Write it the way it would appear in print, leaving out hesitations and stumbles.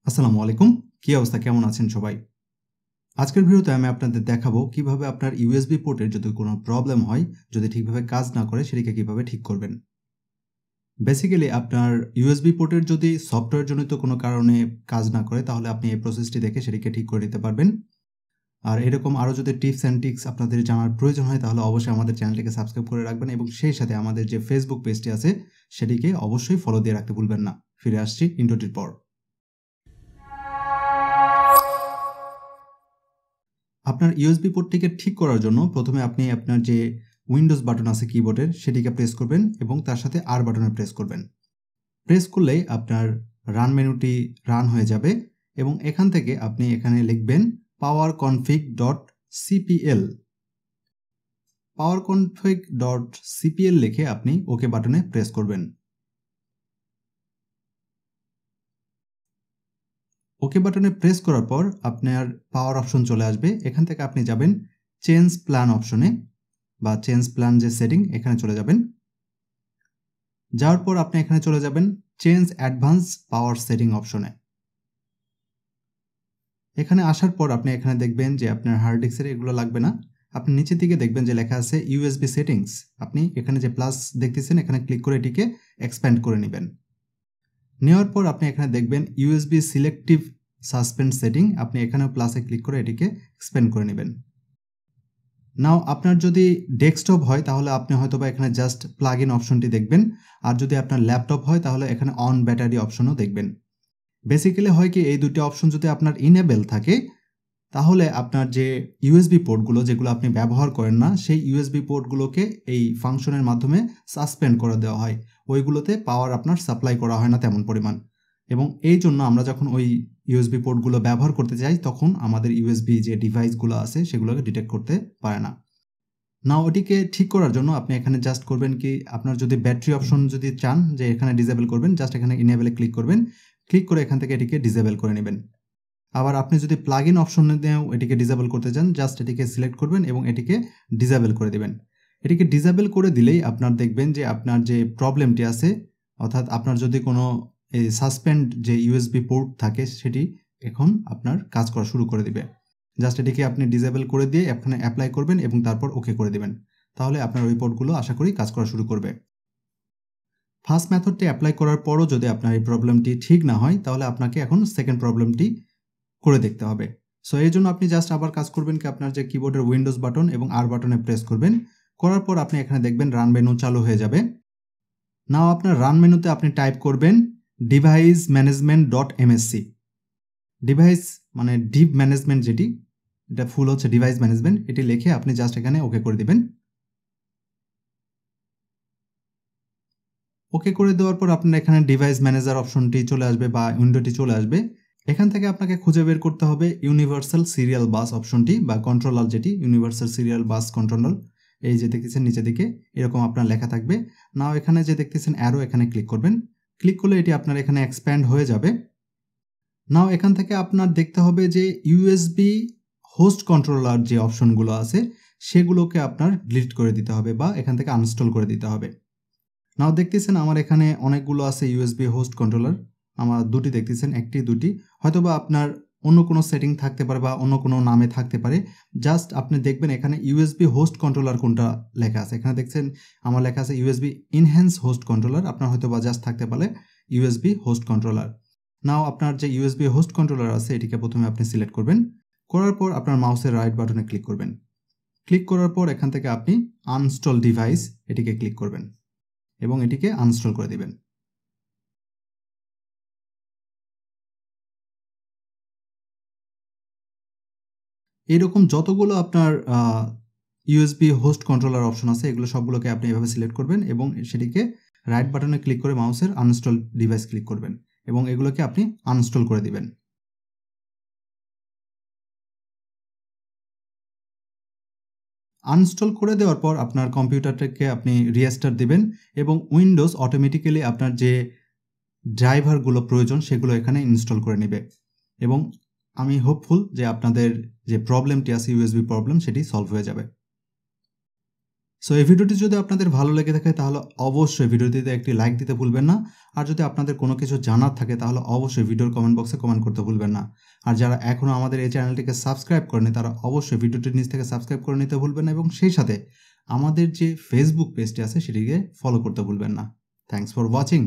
আসসালামু আলাইকুম। কি অবস্থা, কেমন আছেন সবাই? আজকের ভিডিওতে আমি আপনাদের দেখাবো কিভাবে আপনার ইউএসবি পোর্টের যদি কোনো প্রবলেম হয়, যদি ঠিকভাবে কাজ না করে সেটিকে কিভাবে ঠিক করবেন। বেসিক্যালি আপনার ইউএসবি পোর্টের যদি সফটওয়্যার জনিত কোনো কারণে কাজ না করে তাহলে আপনি এই প্রসেসটি দেখে সেটিকে ঠিক করে নিতে পারবেন। আর এরকম আরও যদি টিপস অ্যান্ড ট্রিক্স আপনাদের জানার প্রয়োজন হয় তাহলে অবশ্যই আমাদের চ্যানেলটিকে সাবস্ক্রাইব করে রাখবেন এবং সেই সাথে আমাদের যে ফেসবুক পেজটি আছে সেটিকে অবশ্যই ফলো দিয়ে রাখতে ভুলবেন না। ফিরে আসছি ইন্ট্রোটির পর। আপনার ইউএসবি পোর্টটিকে ঠিক করার জন্য প্রথমে আপনি আপনার যে উইন্ডোজ বাটন আছে কিবোর্ডের সেটিকে প্রেস করবেন এবং তার সাথে আর বাটনে প্রেস করবেন। প্রেস করলেই আপনার রান মেনুটি রান হয়ে যাবে এবং এখান থেকে আপনি এখানে লিখবেন powerconfig.cpl। powerconfig.cpl লিখে আপনি ওকে বাটনে প্রেস করবেন। ওকে বাটনে প্রেস করার পর আপনার পাওয়ার অপশন চলে আসবে। এখান থেকে আপনি যাবেন চেঞ্জ প্ল্যান অপশনে বা চেঞ্জ প্ল্যান যে সেটিং এখানে চলে যাবেন। যাওয়ার পর আপনি এখানে চলে যাবেন চেঞ্জ অ্যাডভান্স পাওয়ার সেটিং অপশনে। এখানে আসার পর আপনি এখানে দেখবেন যে আপনার হার্ড ডিস্কের এগুলো লাগবে না। আপনি নিচের দিকে দেখবেন যে লেখা আছে ইউএসবি সেটিংস। আপনি এখানে যে প্লাস দেখতেছেন এখানে ক্লিক করে এটিকে এক্সপ্যান্ড করে নেবেন। নেওয়ার পর আপনি এখানে দেখবেন ইউএসবি সিলেক্টিভ সাসপেন্ড সেটিং। আপনি এখানে প্লাসে ক্লিক করে এটিকে এক্সপ্যান্ড করে নেবেন। নাও আপনার যদি ডেস্কটপ হয় তাহলে আপনি হয়তোবা এখানে জাস্ট প্লাগ ইন অপশনটি দেখবেন, আর যদি আপনার ল্যাপটপ হয় তাহলে এখানে অন ব্যাটারি অপশনও দেখবেন। বেসিক্যালি হয় কি, এই দুটি অপশন যদি আপনার ইনেবল থাকে তাহলে আপনার যে ইউএসবি পোর্টগুলো যেগুলো আপনি ব্যবহার করেন না সেই ইউএসবি পোর্টগুলোকে এই ফাংশনের মাধ্যমে সাসপেন্ড করে দেওয়া হয়। ওইগুলোতে পাওয়ার আপনার সাপ্লাই করা হয় না তেমন পরিমাণ, এবং এই জন্য আমরা যখন ওই ইউএসবি পোর্টগুলো ব্যবহার করতে চাই তখন আমাদের ইউএসবি যে ডিভাইসগুলো আছে সেগুলোকে ডিটেক্ট করতে পারে না। না, ওটিকে ঠিক করার জন্য আপনি এখানে জাস্ট করবেন কি, আপনার যদি ব্যাটারি অপশন যদি চান যে এখানে ডিসেবল করবেন, জাস্ট এখানে ইনেবলে ক্লিক করবেন। ক্লিক করে এখান থেকে এটিকে ডিসেবল করে নেবেন। আবার আপনি যদি প্লাগ ইন অপশন দিয়েও এটিকে ডিসেবল করতে চান, জাস্ট এটিকে সিলেক্ট করবেন এবং এটিকে ডিসেবল করে দেবেন। এটিকে ডিসেবল করে দিলেই আপনার দেখবেন যে আপনার যে প্রবলেমটি আছে, অর্থাৎ আপনার যদি কোনো এই সাসপেন্ড যে ইউএসবি পোর্ট থাকে সেটি এখন আপনার কাজ করা শুরু করে দিবে। জাস্ট এটিকে আপনি ডিসেবল করে দিয়ে এখানে অ্যাপ্লাই করবেন এবং তারপর ওকে করে দেবেন। তাহলে আপনার ওই পোর্টগুলো আশা করি কাজ করা শুরু করবে। ফার্স্ট মেথডটি অ্যাপ্লাই করার পরও যদি আপনার এই প্রবলেমটি ঠিক না হয় তাহলে আপনাকে এখন সেকেন্ড প্রবলেমটি করে দেখতে হবে। সো এই জন্য আপনি জাস্ট আবার কাজ করবেন কি, আপনার যে কিবোর্ডের উইন্ডোজ বাটন এবং আর বাটনে প্রেস করবেন। করার পর আপনি এখানে দেখবেন রান মেনু চালু হয়ে যাবে। নাও আপনার রান মেনুতে আপনি টাইপ করবেন device management dot MSc. Device মানে ডিভ ম্যানেজমেন্ট, যেটি এটা ফুল হচ্ছে ডিভাইস ম্যানেজমেন্ট, এটি লিখে আপনি জাস্ট এখানে ওকে করে দিবেন। ওকে করে দেওয়ার পর আপনার এখানে ডিভাইস ম্যানেজার অপশনটি চলে আসবে বা উইন্ডোটি চলে আসবে। এখান থেকে আপনাকে খুঁজে বের করতে হবে ইউনিভার্সাল সিরিয়াল বাস অপশনটি বা কন্ট্রোলার, যেটি ইউনিভার্সাল সিরিয়াল বাস কন্ট্রোলার। এই যে দেখতেছেন নিচের দিকে এরকম আপনার লেখা থাকবে। নাও এখানে যে দেখতেছেন অ্যারো, এখানে ক্লিক করবেন। ক্লিক করলে এটি আপনার এখানে এক্সপ্যান্ড হয়ে যাবে। নাও এখান থেকে আপনার দেখতে হবে যে ইউএসবি হোস্ট কন্ট্রোলার যে অপশনগুলো আছে সেগুলোকে আপনার ডিলিট করে দিতে হবে বা এখান থেকে আনইনস্টল করে দিতে হবে। নাও দেখতেছেন আমার এখানে অনেকগুলো আছে ইউএসবি হোস্ট কন্ট্রোলার। আমার দুটি দেখতেছেন, একটি দুটি, হয়তোবা আপনার অন্য কোনো সেটিং থাকতে পারে বা অন্য কোনো নামে থাকতে পারে। জাস্ট আপনি দেখবেন এখানে ইউএসবি হোস্ট কন্ট্রোলার কোনটা লেখা আছে। এখানে দেখছেন আমার লেখা আছে ইউএসবি ইনহ্যান্স হোস্ট কন্ট্রোলার। আপনার হয়তোবা জাস্ট থাকতে পারে ইউএসবি হোস্ট কন্ট্রোলার। নাও আপনার যে ইউএসবি হোস্ট কন্ট্রোলার আছে এটিকে প্রথমে আপনি সিলেক্ট করবেন। করার পর আপনার মাউসের রাইট বাটনে ক্লিক করবেন। ক্লিক করার পর এখান থেকে আপনি আনইনস্টল ডিভাইস এটিকে ক্লিক করবেন এবং এটিকে আনইনস্টল করে দিবেন। এরকম যতগুলো আপনার ইউএসবি হোস্ট কন্ট্রোলার অপশন আছে এগুলো সবগুলোকে আপনি এভাবে সিলেক্ট করবেন এবং সেটিকে রাইট বাটনে ক্লিক করে মাউসের আনইনস্টল ডিভাইস ক্লিক করবেন এবং এগুলোকে আপনি আনইনস্টল করে দিবেন। আনইনস্টল করে দেওয়ার পর আপনার কম্পিউটারটাকে আপনি রিস্টার্ট দিবেন এবং উইন্ডোজ অটোমেটিক্যালি আপনার যে ড্রাইভারগুলো প্রয়োজন সেগুলো এখানে ইনস্টল করে নেবে এবং আমি হোপফুল যে আপনাদের যে প্রবলেমটি আছে ইউএসবি প্রবলেম সেটি সলভ হয়ে যাবে। সো এই ভিডিওটি যদি আপনাদের ভালো লেগে থাকে তাহলে অবশ্যই ভিডিওটিতে একটি লাইক দিতে ভুলবেন না। আর যদি আপনাদের কোনো কিছু জানার থাকে তাহলে অবশ্যই ভিডিওর কমেন্ট বক্সে কমেন্ট করতে ভুলবেন না। আর যারা এখনও আমাদের এই চ্যানেলটিকে সাবস্ক্রাইব করেনি তারা অবশ্যই ভিডিওটির নিচ থেকে সাবস্ক্রাইব করে নিতে ভুলবেন না এবং সেই সাথে আমাদের যে ফেসবুক পেজটি আছে সেটিকে ফলো করতে ভুলবেন না। Thanks for watching.